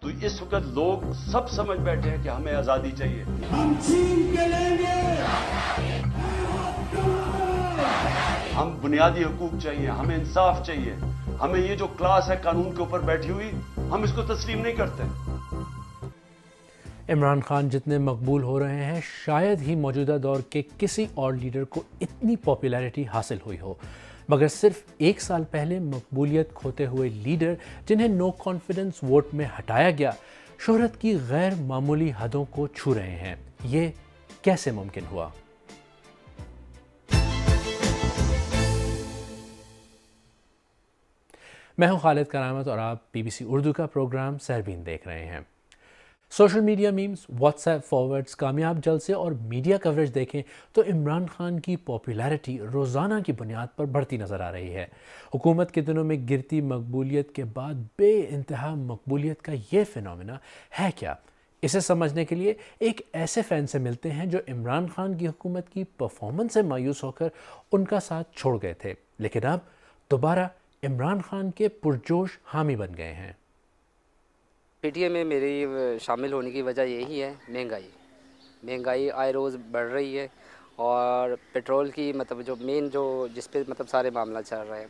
तो इस वक्त लोग सब समझ बैठे हैं कि हमें आजादी चाहिए। हम छीन के लेंगे, हम बुनियादी हुकूक चाहिए, हमें इंसाफ चाहिए। हमें ये जो क्लास है कानून के ऊपर बैठी हुई, हम इसको तस्लीम नहीं करते। इमरान खान जितने मकबूल हो रहे हैं, शायद ही मौजूदा दौर के किसी और लीडर को इतनी पॉपुलैरिटी हासिल हुई हो। मगर सिर्फ एक साल पहले मकबूलियत खोते हुए लीडर जिन्हें नो कॉन्फिडेंस वोट में हटाया गया, शोहरत की गैर मामूली हदों को छू रहे हैं। ये कैसे मुमकिन हुआ? मैं हूं खालिद करामत और आप BBC उर्दू का प्रोग्राम सहरबीन देख रहे हैं। Social media memes, WhatsApp forwards, कामयाब जलसे और मीडिया कवरेज देखें तो इमरान खान की पॉपुलैरिटी रोज़ाना की बुनियाद पर बढ़ती नज़र आ रही है। हुकूमत के दिनों में गिरती मकबूलियत के बाद बेइंतहा मकबूलियत का ये फिनोमेना है क्या? इसे समझने के लिए एक ऐसे फ़ैन से मिलते हैं जो इमरान खान की हुकूमत की परफॉर्मेंस से मायूस होकर उनका साथ छोड़ गए थे, लेकिन अब दोबारा इमरान खान के पुरजोश हामी बन गए हैं। PTI में मेरी शामिल होने की वजह यही है, महंगाई आए रोज़ बढ़ रही है और पेट्रोल की मतलब जो जिस पे मतलब सारे मामला चल रहे हैं,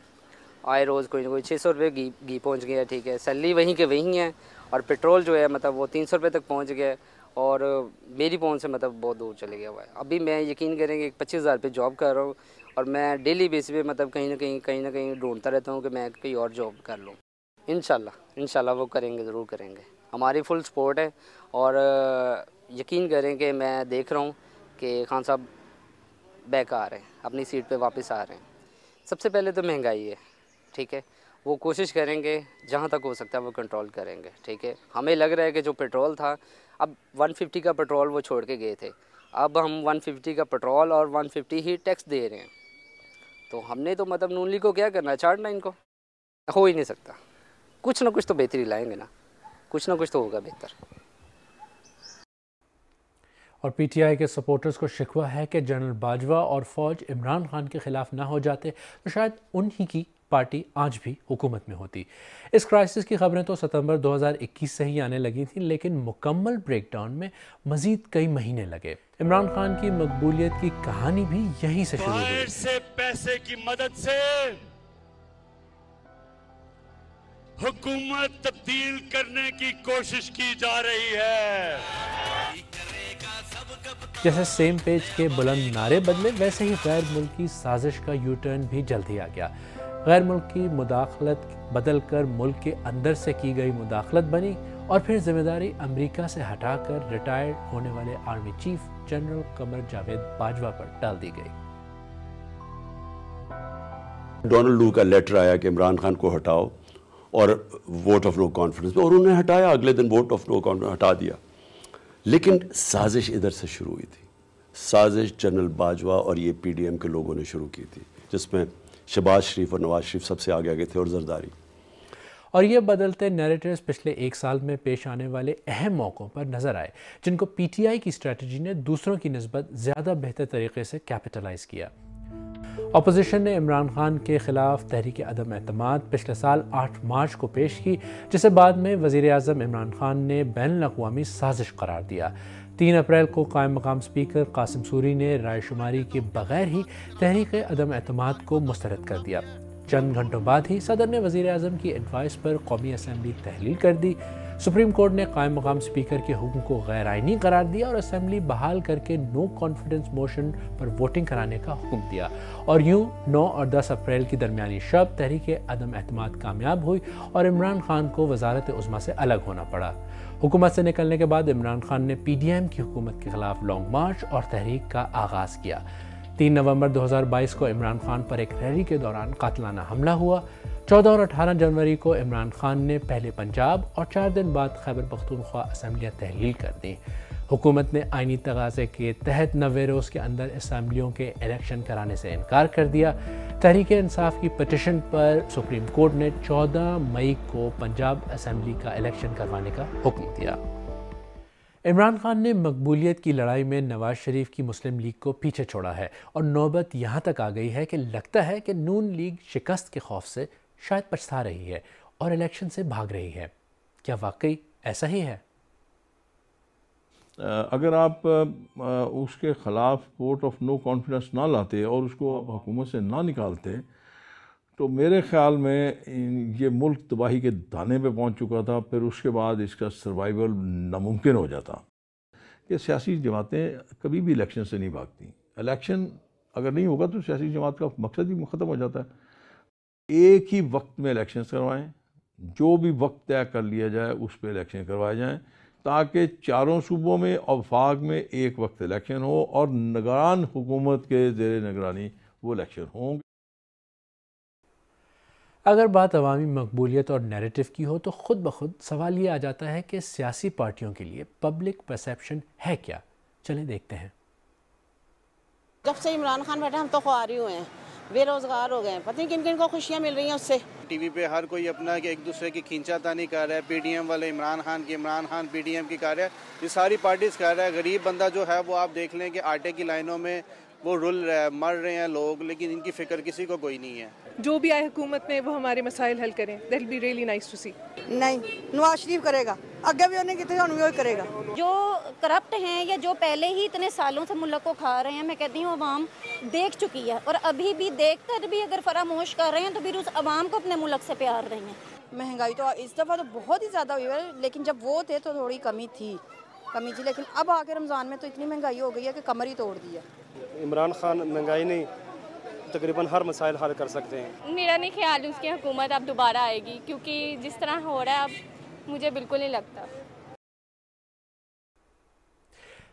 आए रोज़ कोई ना कोई 600 रुपये घी पहुँच गया है। ठीक है, सैलरी वहीं के वहीं है और पेट्रोल जो है मतलब वो 300 रुपये तक पहुँच गया है और मेरी पहुँच से मतलब बहुत दूर चले गया हुआ है। अभी मैं यकीन करेंगे 25,000 पे जॉब कर रहा हूँ और मैं डेली बेसिस पे मतलब कहीं ना कहीं ढूंढता रहता हूँ कि मैं कोई और जॉब कर लूँ। इंशाल्लाह वो करेंगे, ज़रूर करेंगे। हमारी फुल सपोर्ट है और यकीन करें कि मैं देख रहा हूँ कि खान साहब बैक आ रहे हैं, अपनी सीट पे वापस आ रहे हैं। सबसे पहले तो महंगाई है, ठीक है, वो कोशिश करेंगे जहाँ तक हो सकता है वो कंट्रोल करेंगे। ठीक है, हमें लग रहा है कि जो पेट्रोल था, अब 150 का पेट्रोल वो छोड़ के गए थे, अब हम 150 का पेट्रोल और 150 ही टैक्स दे रहे हैं। तो हमने तो मतलब नून लीग को क्या करना है, चाटना इनको। हो ही नहीं सकता, कुछ ना कुछ तो बेहतरी लाएंगे ना, कुछ ना कुछ तो होगा बेहतर। और PTI के सपोर्टर्स को शिकवा है कि जनरल बाजवा और फौज इमरान खान के खिलाफ ना हो जाते तो शायद उन्हीं की पार्टी आज भी हुकूमत में होती। इस क्राइसिस की खबरें तो सितंबर 2021 से ही आने लगी थी, लेकिन मुकम्मल ब्रेकडाउन में मजीद कई महीने लगे। इमरान खान की मकबूलियत की कहानी भी यहीं से शुरू हुई। से पैसे की मदद से हुकूमत तब्दील करने की कोशिश की जा रही है। जैसे सेम पेज के बुलंद नारे बदले, वैसे ही गैर मुल्की साजिश का यू टर्न भी जल्द ही आ गया। गैर मुल्की मुदाखलत बदल कर मुल्क के अंदर से की गई मुदाखलत बनी और फिर जिम्मेदारी अमेरिका से हटाकर रिटायर्ड होने वाले army chief general Qamar Javed Bajwa पर डाल दी गई। डोनाल्ड लू का लेटर आया कि इमरान खान को हटाओ और वोट ऑफ नो कॉन्फिडेंस, और उन्होंने हटाया। अगले दिन वोट ऑफ नो कॉन्फिडेंस हटा दिया। लेकिन साजिश इधर से शुरू हुई थी। साजिश जनरल बाजवा और ये PDM के लोगों ने शुरू की थी, जिसमें शहबाज शरीफ और नवाज शरीफ सबसे आगे थे और जरदारी। और ये बदलते नैरेटिव्स पिछले एक साल में पेश आने वाले अहम मौक़ों पर नज़र आए, जिनको PTI की स्ट्रेटजी ने दूसरों की निस्बत ज़्यादा बेहतर तरीके से कैपिटलाइज़ किया। अपोजिशन ने इमरान खान के ख़िलाफ़ तहरीक अदम एतमाद पिछले साल 8 मार्च को पेश की, जिसे बाद में वज़ीर आज़म इमरान खान ने बैनुल-अक़वामी साजिश करार दिया। 3 अप्रैल को कायम मकाम स्पीकर कासिम सूरी ने रायशुमारी के बगैर ही तहरीक अदम एतमाद को मुस्तरद कर दिया। चंद घंटों बाद ही सदर ने वज़ीर आज़म की एडवाइस पर कौमी असम्बली तहलील कर दी। सुप्रीम कोर्ट ने कायम मकाम स्पीकर के हुक्म को गैर आइनी करार दिया और असम्बली बहाल करके नो कॉन्फिडेंस मोशन पर वोटिंग कराने का हुक्म दिया। और यूँ 9 और 10 अप्रैल की दरमियानी शब तहरीक अदम एतमाद कामयाब हुई और इमरान खान को वजारत उज़्मा से अलग होना पड़ा। हुकूमत से निकलने के बाद इमरान खान ने PDM की हुकूमत के खिलाफ लॉन्ग मार्च और तहरीक का आगाज़ किया। 3 नवंबर 2022 को इमरान खान पर एक रैली के दौरान कातलाना हमला हुआ। 14 और 18 जनवरी को इमरान खान ने पहले पंजाब और 4 दिन बाद खैबर पख्तूनख्वा असम्बलियाँ तहलील कर दी। हुकूमत ने आइनी तगाज़े के तहत 90 रोज़ के अंदर असम्बलियों के इलेक्शन कराने से इनकार कर दिया। तहरीक इंसाफ की पटिशन पर सुप्रीम कोर्ट ने 14 मई को पंजाब असम्बली का इलेक्शन करवाने का हुक्म दिया। इमरान खान ने मकबूलियत की लड़ाई में नवाज शरीफ की मुस्लिम लीग को पीछे छोड़ा है और नौबत यहाँ तक आ गई है कि लगता है कि नून लीग शिकस्त के खौफ से शायद पछता रही है और इलेक्शन से भाग रही है। क्या वाकई ऐसा ही है? अगर आप उसके ख़िलाफ़ वोट ऑफ नो कॉन्फिडेंस ना लाते और उसको हुकूमत से ना निकालते तो मेरे ख़्याल में ये मुल्क तबाही के दाने पे पहुंच चुका था। फिर उसके बाद इसका सर्वाइवल नामुमकिन हो जाता कि सियासी जमातें कभी भी इलेक्शन से नहीं भागती। इलेक्शन अगर नहीं होगा तो सियासी जमात का मकसद ही ख़त्म हो जाता है। एक ही वक्त में इलेक्शन करवाएं, जो भी वक्त तय कर लिया जाए उस पर इलेक्शन करवाए जाएँ, ताकि चारों सूबों में और वफाक में एक वक्त इलेक्शन हो और निगरान हुकूमत के ज़ेर निगरानी वो इलेक्शन होंगे। अगर बात अवामी मकबूलियत और नैरेटिव की हो तो ख़ुद ब खुद सवाल ये आ जाता है कि सियासी पार्टियों के लिए पब्लिक परसेप्शन है क्या। चलें देखते हैं। जब से इमरान खान बैठे हम तो ख्वारी हुए हैं, बेरोजगार हो गए हैं, पता नहीं किन किन को खुशियाँ मिल रही हैं उससे। टीवी पे हर कोई अपना कि एक दूसरे की खींचातानी कर रहा है। पीडीएम वाले इमरान खान की, इमरान खान पीडीएम की कर रहा है। ये सारी पार्टीज कर रहा है। गरीब बंदा जो है वो आप देख लें कि आटे की लाइनों में वो रुल रहा है, मर रहे हैं लोग, लेकिन इनकी फिक्र किसी को कोई नहीं है। जो भी आए हुकूमत में वो हमारे मसाइल हल करें। That will be really nice to see. नहीं, नवाज शरीफ करेगा, आगे भी उन्हें कितने वही करेगा। जो करप्ट हैं या जो पहले ही इतने सालों से मुल्क को खा रहे हैं, मैं कहती हूँ अवाम देख चुकी है और अभी भी देख कर भी अगर फरामोश कर रहे हैं तो फिर उस अवाम को अपने मुल्क से प्यार रही हैं। महंगाई तो इस दफ़ा तो बहुत ही ज़्यादा हुई है, लेकिन जब वो थे तो थोड़ी कमी थी, लेकिन अब आके रमज़ान में तो इतनी महंगाई हो गई है कि कमर ही तोड़ दी है। इमरान खान महंगाई नहीं तकरीबन हर मसाइल हल कर सकते हैं। मेरा नहीं ख्याल उसकी हुकूमत अब दोबारा आएगी, क्योंकि जिस तरह हो रहा है अब मुझे बिल्कुल नहीं लगता।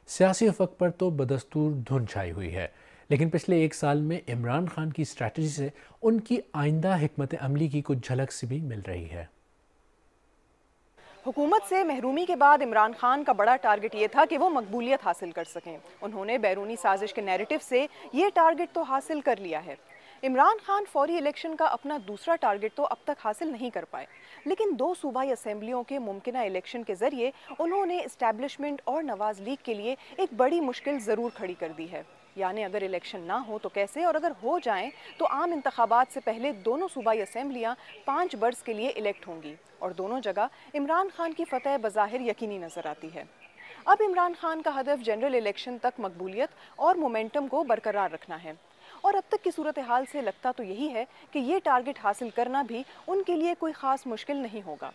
सियासी अफक पर तो बदस्तूर धुन छाई हुई है, लेकिन पिछले एक साल में इमरान खान की स्ट्रैटेजी से उनकी आइंदा हिकमत अमली की कुछ झलक सी भी मिल रही है। हुकूमत से महरूमी के बाद इमरान खान का बड़ा टारगेट ये था कि वो मकबूलियत हासिल कर सकें। उन्होंने बैरूनी साजिश के नैरेटिव से ये टारगेट तो हासिल कर लिया है। इमरान खान फौरी इलेक्शन का अपना दूसरा टारगेट तो अब तक हासिल नहीं कर पाए, लेकिन 2 सूबाई असेंबलियों के मुमकिना इलेक्शन के जरिए उन्होंने इस्टेब्लिशमेंट और नवाज लीग के लिए एक बड़ी मुश्किल ज़रूर खड़ी कर दी है। यानी अगर इलेक्शन ना हो तो कैसे, और अगर हो जाएं तो आम इंतखाबात से पहले दोनों सूबाई असेंबलियां 5 बरस के लिए इलेक्ट होंगी और दोनों जगह इमरान खान की फतह बज़ाहिर यकीनी नजर आती है। अब इमरान खान का हदफ जनरल इलेक्शन तक मकबूलियत और मोमेंटम को बरकरार रखना है, और अब तक की सूरत हाल से लगता तो यही है कि ये टारगेट हासिल करना भी उनके लिए कोई ख़ास मुश्किल नहीं होगा।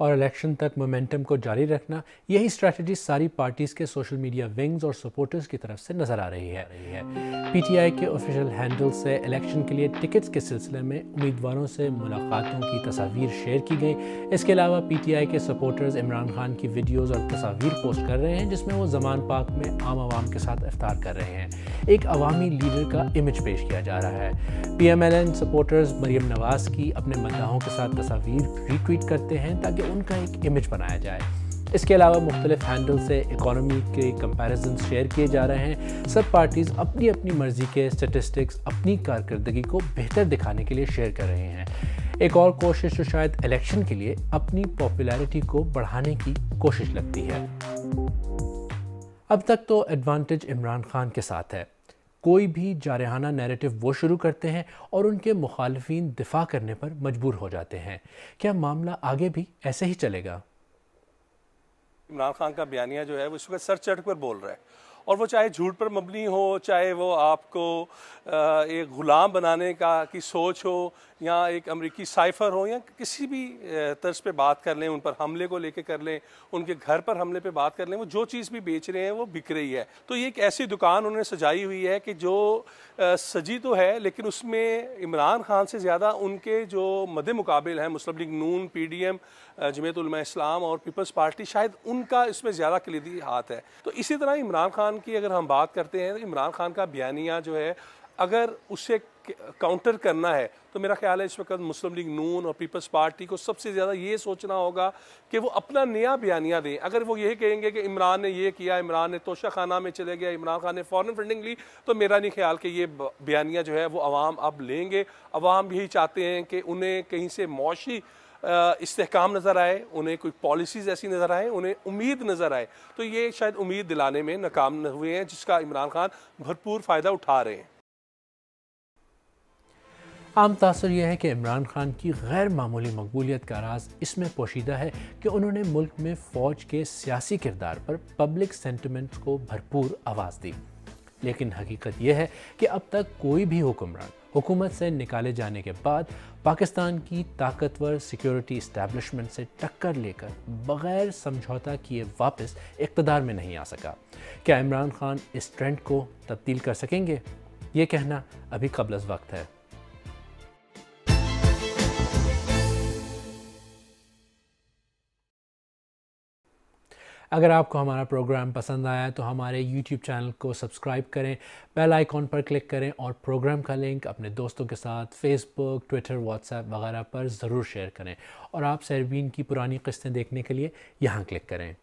और इलेक्शन तक मोमेंटम को जारी रखना, यही स्ट्रैटेजी सारी पार्टीज़ के सोशल मीडिया विंग्स और सपोर्टर्स की तरफ से नज़र आ रही है। पीटीआई के ऑफिशियल हैंडल से इलेक्शन के लिए टिकट्स के सिलसिले में उम्मीदवारों से मुलाकातों की तस्वीर शेयर की गई। इसके अलावा पीटीआई के सपोर्टर्स इमरान खान की वीडियोज़ और तस्वीर पोस्ट कर रहे हैं जिसमें वो ज़मान पाक में आम आवाम के साथ इफ्तार कर रहे हैं। एक अवामी लीडर का इमेज पेश किया जा रहा है। PMLN सपोर्टर्स मरियम नवाज़ की अपने मद्दाहों के साथ तस्वीर रीट्वीट करते हैं ताकि उनका एक इमेज बनाया जाए। इसके अलावा मुख्तलिफ हैंडल से इकॉनमी के कंपैरिजन शेयर किए जा रहे हैं। सब पार्टीज़ अपनी अपनी मर्जी के स्टेटिस्टिक्स अपनी कारकर्दगी को बेहतर दिखाने के लिए शेयर कर रहे हैं। एक और कोशिश जो शायद इलेक्शन के लिए अपनी पॉपुलैरिटी को बढ़ाने की कोशिश लगती है। अब तक तो एडवांटेज इमरान खान के साथ है। कोई भी जारहाना नैरेटिव वो शुरू करते हैं और उनके मुखालिफिन दिफा करने पर मजबूर हो जाते हैं। क्या मामला आगे भी ऐसे ही चलेगा? इमरान खान का बयानिया जो है वो इस वक्त सर चढ़ कर बोल रहा है, और वो चाहे झूठ पर मबनी हो, चाहे वो आपको एक ग़ुलाम बनाने की सोच हो, या एक अमरीकी साइफर हो, या किसी भी तर्ज पे बात कर लें, उन पर हमले को लेके कर लें, उनके घर पर हमले पे बात कर लें, वो जो चीज़ भी बेच रहे हैं वो बिक रही है। तो ये एक ऐसी दुकान उन्होंने सजाई हुई है कि जो सजी तो है, लेकिन उसमें इमरान खान से ज़्यादा उनके जो मद्दे मुकाबिल हैं मुस्लिम लीग नून, PDM, जमीयत उलमा इस्लाम और पीपल्स पार्टी, शायद उनका इसमें ज़्यादा कलीदी हाथ है। तो इसी तरह इमरान खान की अगर हम बात करते हैं तो इमरान खान का बयानिया जो है अगर उससे काउंटर करना है तो मेरा ख्याल है इस वक्त मुस्लिम लीग नून और पीपल्स पार्टी को सबसे ज़्यादा ये सोचना होगा कि वो अपना नया बयानिया दें। अगर वो यही कहेंगे कि इमरान ने ये किया, इमरान ने तोशा खाना में चले गया, इमरान खान ने फॉरेन फंडिंग ली, तो मेरा नहीं ख्याल कि ये बयानिया जो है वो अवाम अब लेंगे। अवाम भी चाहते हैं कि उन्हें कहीं से मौशी इस्तेहकाम नज़र आए, उन्हें कोई पॉलिसीज़ ऐसी नज़र आए, उन्हें उम्मीद नज़र आए। तो ये शायद उम्मीद दिलाने में नाकाम हुए हैं, जिसका इमरान खान भरपूर फ़ायदा उठा रहे हैं। आम तासर यह है कि इमरान खान की गैर मामूली मकबूलियत का राज इसमें पोशीदा है कि उन्होंने मुल्क में फ़ौज के सियासी किरदार पर पब्लिक सेंटिमेंट्स को भरपूर आवाज़ दी। लेकिन हकीकत यह है कि अब तक कोई भी हुक्मरान हुकूमत से निकाले जाने के बाद पाकिस्तान की ताकतवर सिक्योरिटी इस्टेब्लिशमेंट से टक्कर लेकर बग़ैर समझौता किए वापस इक़्तिदार में नहीं आ सका। क्या इमरान खान इस ट्रेंड को तब्दील कर सकेंगे? ये कहना अभी क़ब्ल अज़ वक्त है। अगर आपको हमारा प्रोग्राम पसंद आया तो हमारे YouTube चैनल को सब्सक्राइब करें, बेल आइकॉन पर क्लिक करें और प्रोग्राम का लिंक अपने दोस्तों के साथ फेसबुक, ट्विटर, व्हाट्सएप वगैरह पर ज़रूर शेयर करें। और आप सरवीन की पुरानी किस्तें देखने के लिए यहाँ क्लिक करें।